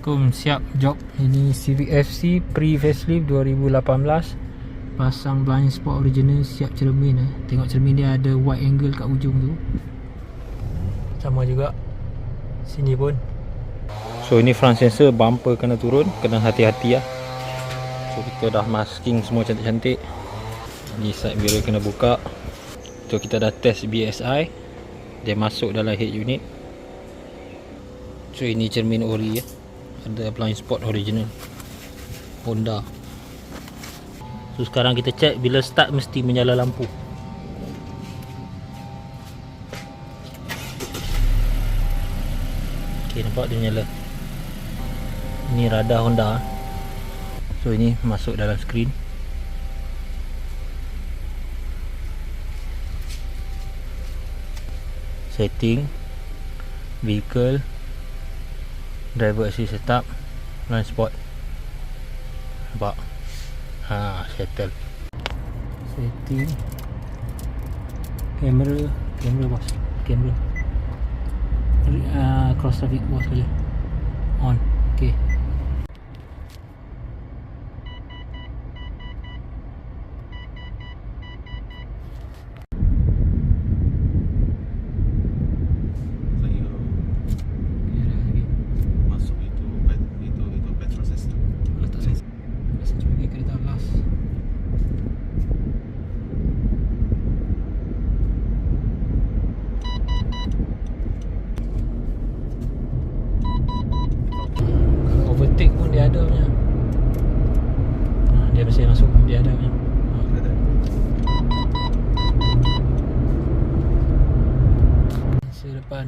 Assalamualaikum, siap job. Ini Civic FC pre-facelift 2018. Pasang blind spot original, siap cermin. Tengok cermin dia ada wide angle kat ujung tu. Sama juga sini pun. So ini front sensor, bumper kena turun, kena hati-hati lah. So kita dah masking semua cantik-cantik. Ni side mirror kena buka. So kita dah test BSI, dia masuk dalam head unit. So ini cermin ori ya. Ada blind spot original Honda. So sekarang kita check, bila start mesti menyala lampu. Ok, nampak dia menyala. Ini radar Honda. So ini masuk dalam skrin. Setting, vehicle, driver assist setup, blind spot. Nampak? Settle. Setting, kamera bos, kamera. Cross traffic bos sekali. On. Okay. Overtake pun dia ada punya. Dia mesti masuk, dia ada punya. Depan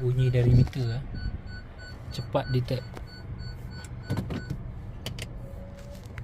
bunyi dari meter cepat detect.